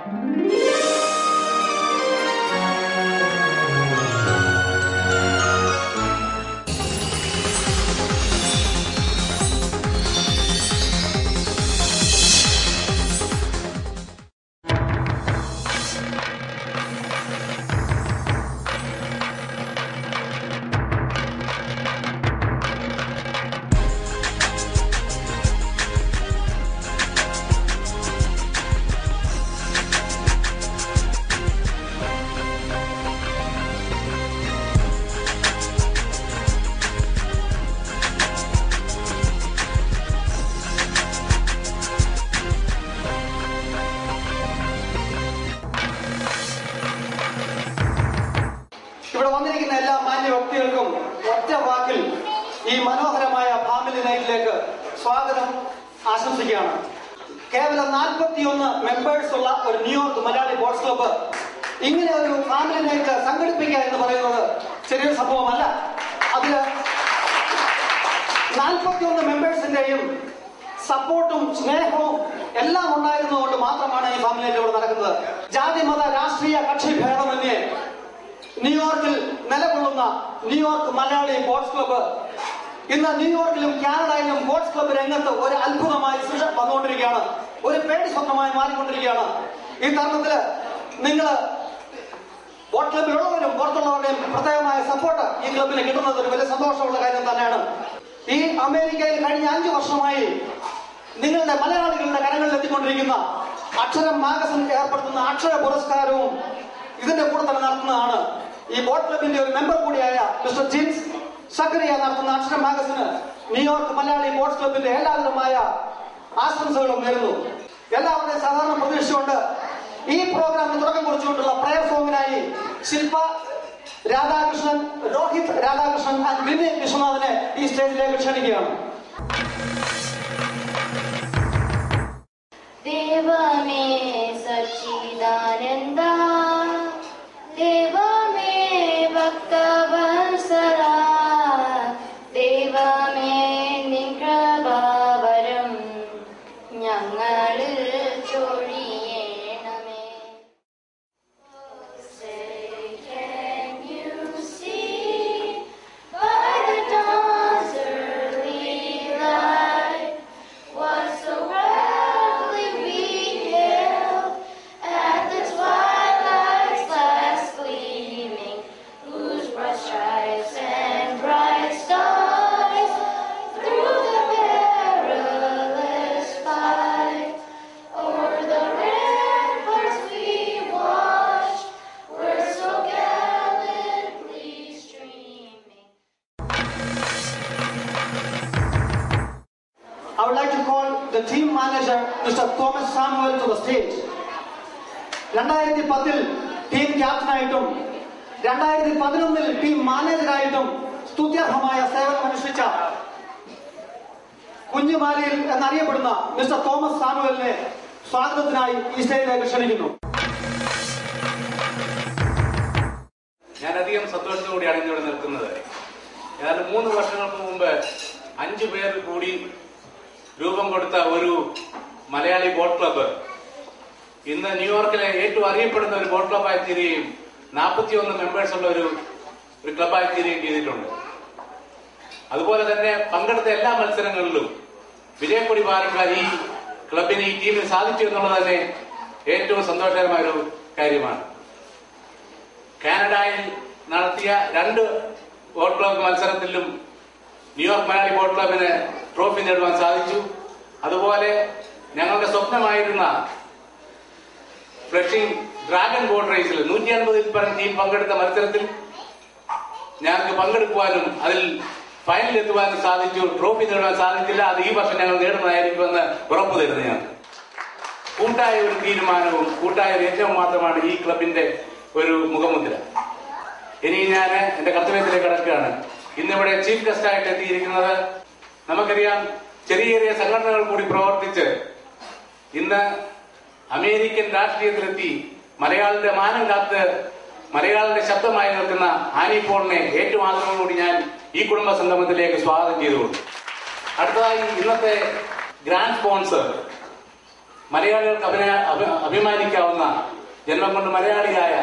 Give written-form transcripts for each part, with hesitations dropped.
ഇവിടെ വന്നിരിക്കുന്ന എല്ലാ മാന്യ വ്യക്തികൾക്കും ഒറ്റ വാക്കിൽ ഈ മനോഹരമായ ഫാമിലി നൈറ്റിലേക്ക് സ്വാഗതം ആശംസിക്കുകയാണ്. കേവലം 41 മെമ്പേഴ്സ് ഉള്ള ഒരു ന്യൂയോർക്ക് മലയാളി ബോട്ട്സ് ക്ലബ്ബ് ഇങ്ങനെ ഒരു ഫാമിലി നൈറ്റ് സംഘടിപ്പിക്കുക എന്ന് പറയുന്നത് ചെറിയൊരു സംഭവമല്ല. അതില് 41 മെമ്പേഴ്സിന്റെയും സപ്പോർട്ടും സ്നേഹവും എല്ലാം ഉണ്ടായിരുന്നതുകൊണ്ട് മാത്രമാണ് ഈ ഫാമിലി നൈറ്റ് ഇവിടെ നടക്കുന്നത്. ജാതി മത രാഷ്ട്രീയ കക്ഷി ഭേദമന്യേ ന്യൂയോർക്കിൽ നിലകൊള്ളുന്ന ന്യൂയോർക്ക് മലയാളി ബോട്ട്സ് ക്ലബ്ബ് ഇന്ന് ന്യൂയോർക്കിലും കാനഡയിലും ബോട്ട്സ് ക്ലബ്ബ് രംഗത്ത് ഒരു അത്ഭുതമായി വന്നുകൊണ്ടിരിക്കുകയാണ്. ഒരു പേടി സ്വപ്നമായി മാറിക്കൊണ്ടിരിക്കുകയാണ്. ഈ തരുണത്തില് നിങ്ങൾ ബോട്ട് ക്ലബ്ബിലുള്ളവരും പുറത്തുള്ളവരുടെയും പ്രത്യേകമായ സപ്പോർട്ട് ഈ ക്ലബ്ബിന് കിട്ടുന്നത് ഒരു വലിയ സന്തോഷമുള്ള കാര്യം തന്നെയാണ്. ഈ അമേരിക്കയിൽ കഴിഞ്ഞ 5 വർഷമായി നിങ്ങളുടെ മലയാളികളുടെ കരങ്ങളിൽ എത്തിക്കൊണ്ടിരിക്കുന്ന അക്ഷരം മാഗസിൻ ഏർപ്പെടുത്തുന്ന അക്ഷര പുരസ്കാരവും ഇതിന്റെ കൂടെ തന്നെ നടത്തുന്നതാണ്. ഈ ബോട്ട് ക്ലബിന്റെ ഒരു മെമ്പർ കൂടിയായ മിസ്റ്റർ ജിൻസ് സക്കറിയ നടത്തുന്ന അക്ഷരം മാഗസിന് ന്യൂയോർക്ക് മലയാളി ബോട്ട്സ് ക്ലബിന്റെ എല്ലാവിധമായ ആശംസകളും നേരുന്നു. എല്ലാവരുടെയും സഹകരണം പ്രതീക്ഷിച്ചുകൊണ്ട് ഈ പ്രോഗ്രാമിന് തുടക്കം കുറിച്ചുകൊണ്ടുള്ള പ്രയർ സോങ്ങിനായി ശില്പ രാധാകൃഷ്ണൻ, രോഹിത് രാധാകൃഷ്ണൻ ആൻഡ് വിനയ് വിശ്വനാഥിനെ ഈ സ്റ്റേജിലേക്ക് ക്ഷണിക്കുകയാണ്. ദേവമേ സച്ചിദാനന്ദ, ദേവമേ ഭക്തവത്സല, ദേവമേ നിൻ കൃപാവരം ഞങ്ങളിൽ ചൊരിയണമേ. Can you see by the dawn's early light what so proudly we hailed at the twilight's last gleaming, whose broad stripes and bright stars through the perilous fight o'er the ramparts we watched were so gallantly streaming. I would like to call the team manager, Mr. Thomas Samuel, to the stage. 2010 team ക്യാപ്റ്റനായിട്ടും 2011 team മാനേജറായിട്ടും സ്തുത്യർഹമായ സേവനമനുഷ്ഠിച്ച കുഞ്ഞുമാലിയിൽ എന്നറിയപ്പെടുന്ന mister Thomas സാമുവലിനെ സ്വാഗതത്തിനായി ഈ സ്റ്റേജിലേക്ക് ക്ഷണിക്കുന്നു. ഞാനധികം സന്തോഷത്തോടെയാണ് ഇന്നിവിടെ നിൽക്കുന്നത്. ഏതാണ്ട് 3 വർഷങ്ങൾക്ക് മുമ്പ് 5 പേർ കൂടി രൂപം കൊടുത്ത ഒരു മലയാളി ബോട്ട് ക്ലബ്ബ് ഇന്ന് ന്യൂയോർക്കിലെ ഏറ്റവും അറിയപ്പെടുന്ന ഒരു ബോട്ട് ക്ലബ്ബായി തീരുകയും 41 മെമ്പേഴ്സ് ഉള്ള ഒരു ക്ലബ്ബായി തീരുകയും ചെയ്തിട്ടുണ്ട്. അതുപോലെ തന്നെ പങ്കെടുത്ത എല്ലാ മത്സരങ്ങളിലും വിജയക്കൊടി പാറിക്കാൻ ഈ ക്ലബിന്, ഈ ടീമിന് സാധിച്ചു എന്നുള്ളത് തന്നെ ഏറ്റവും സന്തോഷകരമായ ഒരു കാര്യമാണ്. കാനഡയിൽ നടത്തിയ 2 ബോട്ട് ക്ലബ് മത്സരത്തിലും ന്യൂയോർക്ക് മലയാളി ബോട്ട് ക്ലബിന് ട്രോഫി നേടുവാൻ സാധിച്ചു. അതുപോലെ ഞങ്ങളുടെ സ്വപ്നമായിരുന്ന ഫ്ലഷിംഗ് ഡ്രാഗൺ ബോട്ട് റേസിൽ 150-ൽ പരം ടീം പങ്കെടുത്ത മത്സരത്തിൽ ഞങ്ങൾക്ക് പങ്കെടുക്കുവാനും അതിൽ ഫൈനലിൽ എത്തുവാനും സാധിച്ചു. ട്രോഫി നേടുവാൻ സാധിച്ചില്ല. അത് ഈ വർഷം ഞങ്ങൾ നേടുന്നതായിരിക്കുമെന്ന് ഉറപ്പു തരുന്നു. ഞാൻ കൂട്ടായ ഒരു തീരുമാനവും കൂട്ടായ ഒരു യജ്ഞവും മാത്രമാണ് ഈ ക്ലബിന്റെ ഒരു മുഖമുദ്ര. ഇനി ഞാൻ എന്റെ കർത്തവ്യത്തിലേക്ക് കടക്കുകയാണ്. ഇന്നിവിടെ ചീഫ് ഗസ്റ്റായിട്ട് എത്തിയിരിക്കുന്നത് നമുക്കറിയാം, ചെറിയ ചെറിയ സംഘടനകൾ കൂടി പ്രവർത്തിച്ച് ഇന്ന് അമേരിക്കൻ രാഷ്ട്രീയത്തിലെത്തി മലയാളിയുടെ മാനം കാത്ത് മലയാളിയുടെ ശബ്ദമായി നിൽക്കുന്ന ആനി പോളിനെ ഏറ്റവും ആദരവോടുകൂടി ഞാൻ ഈ കുടുംബ സംഗമത്തിലേക്ക് സ്വാഗതം ചെയ്തുകൊണ്ടു. അടുത്തതായി ഇന്നത്തെ ഗ്രാൻഡ് സ്പോൺസർ മലയാളികൾക്ക് അഭിമാനിക്കാവുന്ന ജന്മം കൊണ്ട് മലയാളിയായ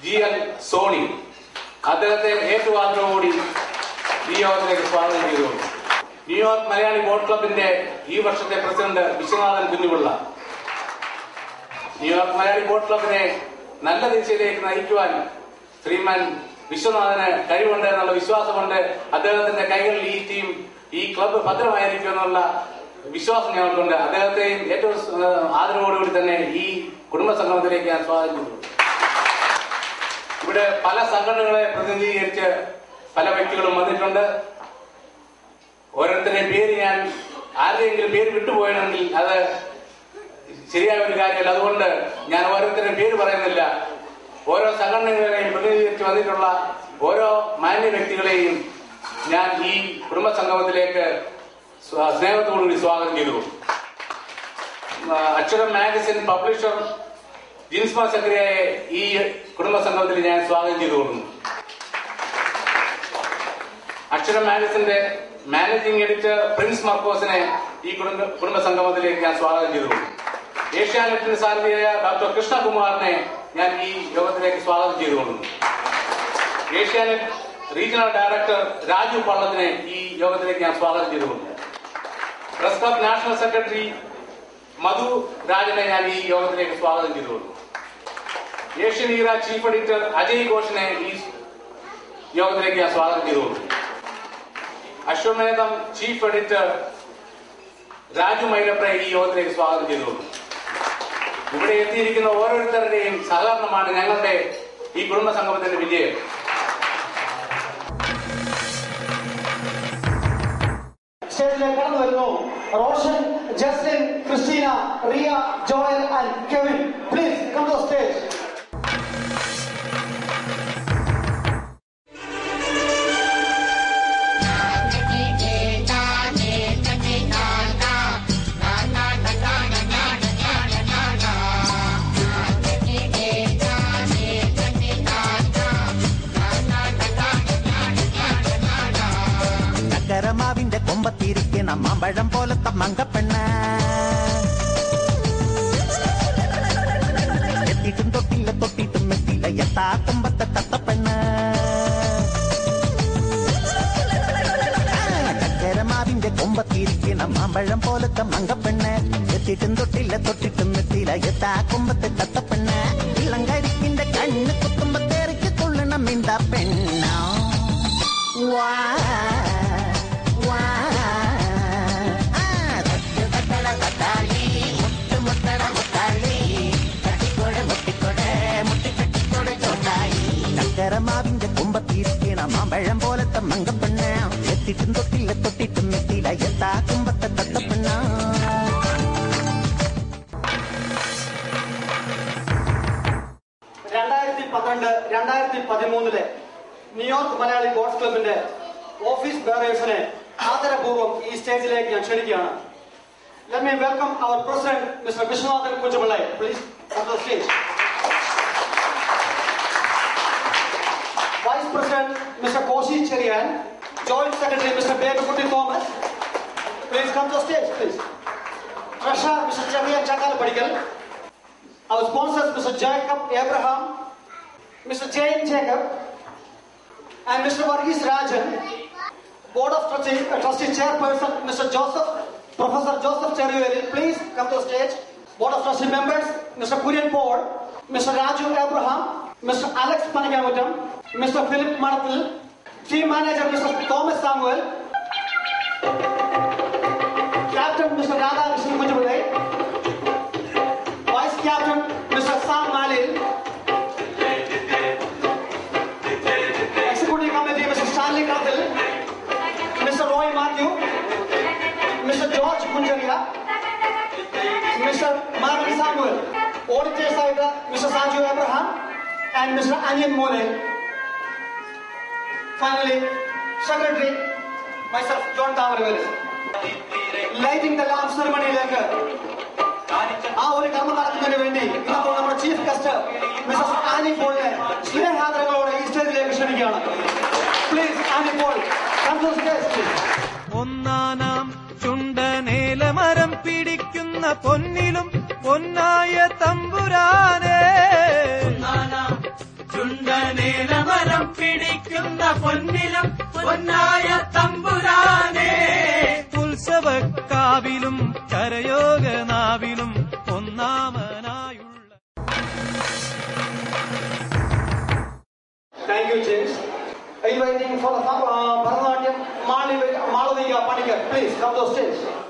GL സോണി, അദ്ദേഹത്തെ ഏറ്റുവാദത്തോടുകൂടി ഈ യോഗത്തിലേക്ക് സ്വാഗതം ചെയ്തു. ന്യൂയോർക്ക് മലയാളി ബോട്ട് ക്ലബിന്റെ ഈ വർഷത്തെ president Viswanathan Kunjupillai, New York Malayali boat ക്ലബിനെ നല്ല ദിശയിലേക്ക് നയിക്കുവാൻ ശ്രീമാൻ വിശ്വനാഥന് കഴിവുണ്ട് എന്നുള്ള വിശ്വാസമുണ്ട്. അദ്ദേഹത്തിന്റെ കൈകളിൽ ഈ ടീം, ഈ ക്ലബ്ബ് ഭദ്രമായിരിക്കും എന്നുള്ള വിശ്വാസം ഞങ്ങൾക്കുണ്ട്. അദ്ദേഹത്തെയും ഏറ്റവും ആദരവോടുകൂടി തന്നെ ഈ കുടുംബ സംഗമത്തിലേക്ക് ഞാൻ സ്വാഗതം ചെയ്തു. ഇവിടെ പല സംഘടനകളെ പ്രതിനിധീകരിച്ച് പല വ്യക്തികളും വന്നിട്ടുണ്ട്. ഓരോരുത്തരുടെയും പേര് ഞാൻ ആരുടെയെങ്കിലും പേര് വിട്ടുപോയെങ്കിൽ അത് ശരിയായ ഒരു കാര്യമല്ല. അതുകൊണ്ട് ഞാൻ ഓരോരുത്തരുടെയും പേര് പറയുന്നില്ല. ഓരോ സംഘടനകളെയും പ്രതിനിധീകരിച്ച് വന്നിട്ടുള്ള ഓരോ മാന്യ വ്യക്തികളെയും ഞാൻ ഈ കുടുംബ സംഗമത്തിലേക്ക് സ്നേഹത്തോടുകൂടി സ്വാഗതം ചെയ്തു. അക്ഷരം മാഗസിൻ പബ്ലിഷർ ജിൻസ്മ സെക്രട്ടറിയായ ഈ കുടുംബ സംഗമത്തിൽ ഞാൻ സ്വാഗതം ചെയ്തു കൊടുക്കുന്നു. അക്ഷരം മാഗസിന്റെ മാനേജിംഗ് എഡിറ്റർ പ്രിൻസ് മർക്കോസിനെ ഈ കുടുംബ സംഗമത്തിലേക്ക് ഞാൻ സ്വാഗതം ചെയ്തു കൊടുക്കുന്നു. ഏഷ്യാനെറ്റിന് സാരഥിയായ ഡോക്ടർ കൃഷ്ണകുമാറിനെ ഞാൻ ഈ യോഗത്തിലേക്ക് സ്വാഗതം ചെയ്തു കൊടുക്കുന്നു. ഏഷ്യാനെറ്റ് റീജിയണൽ ഡയറക്ടർ രാജു പള്ളത്തിനെ ഈ യോഗത്തിലേക്ക് ഞാൻ സ്വാഗതം ചെയ്തു കൊടുക്കുന്നു. പ്രസ് ക്ലബ് നാഷണൽ സെക്രട്ടറി മധു രാജനെ ഞാൻ ഈ യോഗത്തിലേക്ക് സ്വാഗതം ചെയ്തു കൊടുക്കുന്നു. ഏഷ്യൻ ഈറ ചീഫ് എഡിറ്റർ അജയ് ഘോഷിനെ ഈ യോഗത്തിലേക്ക് ഞാൻ സ്വാഗതം ചെയ്തു കൊടുക്കുന്നു. അശ്വമേധം ചീഫ് എഡിറ്റർ രാജു മൈലപ്രയെ ഈ യോഗത്തിലേക്ക് സ്വാഗതം ചെയ്തു കൊടുക്കുന്നു. ഇവിടെ എത്തിയിരിക്കുന്ന ഓരോരുത്തരുടെയും സഹകരണമാണ് ഞങ്ങളുടെ ഈ കുടുംബ സംഗമത്തിന്റെ വിജയം. സ്റ്റേജിലേക്ക് കടന്നു വരുന്നു Roshan, Jaslin, Christina, Riya, Joel and Kevin. Please come to stage. കരമാവിന്റെ കൊമ്പത്തിരിക്കണ മാമ്പഴം പോലത്തെ മങ്കപ്പെണ്ണ, എത്തിയിട്ടും തൊട്ടില്ല തൊട്ടിട്ടും എത്തില്ല എത്താ കൊമ്പത്തെ തത്തപ്പെണ്ണ. കരമാവിന്റെ കൊമ്പത്തിരിക്കണ മാമ്പഴം പോലത്തെ മങ്കപ്പെണ്ണ, എത്തിയിട്ടും തൊട്ടില്ല തൊട്ടിട്ടും എത്തില്ല എത്താ കൊമ്പത്തെ തത്തപ്പെണ്ണ. ഇളങ്കരിക്കിന്റെ കണ്ണ് കുത്തുമ്പത്തേറിക്ക് കൊള്ളണം എന്താ പെണ്ണ. കരമാവിന്റെ കുമ്പത്തിരിക്കണ മാമ്പഴം പോലത്തെ മങ്കപ്പെണ്ണ, എത്തിട്ടും തൊട്ടില്ല തൊട്ടിട്ടും എത്തില്ല എത്താ കുമ്പത്തെ തത്തപ്പെണ്ണ. 2012-2013 ന്യൂയോർക്ക് മലയാളി ബോട്ട്സ് ക്ലബിന്റെ ഓഫീസ് ബെയറേഴ്സിനെ ആദരപൂർവ്വം ഈ സ്റ്റേജിലേക്ക് ഞാൻ ക്ഷണിക്കുകയാണ്. Let me welcome our president, Mr. Vishwanathan Kunjapillai. Please come to the stage. Vice President, Mr. Koshi Cherian. Joint Secretary, Mr. Babukutti Thomas. Please come to the stage, please. Treasurer, Mr. Cherian Chakal Padigal. Our sponsors, Mr. Jacob Abraham, Mr. Jane Jacob, and Mr. Varghese Rajan. Board of Trustee Chairperson, Mr. Professor Joseph Cheruyeri, please come to the stage. Board of Trustee members, Mr. Kurian Paul, Mr. Raju Abraham, Mr. Alex Panagamutam, Mr. Philip Marathil, Team Manager, Mr. Thomas Samuel, Captain, Mr. Radha Krishnan Kunjapillai, Vice Captain, Mr. Sam Malil, Executive Committee, Mr. Stanley Kathil, Mr. Roy Matthew, Mr. George Punjaria, Mr. Marvin Samuel, Auditor Side, Mr. Sanju Abraham, and Mr. Anjan Mole. Finally, Secretary, myself, John Tamaravelli. Lighting the lamp ceremony like ആ ഒരു കർമ്മം നടത്തുന്നതിന് വേണ്ടി ഇപ്പോൾ നമ്മുടെ chief guest missus Annie പോളിനെ സ്നേഹാദരങ്ങളോടെ ഈ സ്റ്റേജിലേക്ക് ക്ഷണിക്കുകയാണ്. Please Annie Paul, come to stage please. ഒന്നാനാം ചുണ്ടനേല മരം പിടിക്കുന്ന പൊന്നിലും പൊന്നായ തമ്പുരാനേ, ചുണ്ടനേലമരം പിടിക്കുന്ന പൊന്നിലും പൊന്നായ തമ്പുരാനേ, ഉത്സവക്കാവിലും കരയോഗനാവിലും ഒന്നാമനായുള്ള. Thank you, James. Inviting for the Bharatanatyam, Malavika Panikar. Please come to the stage.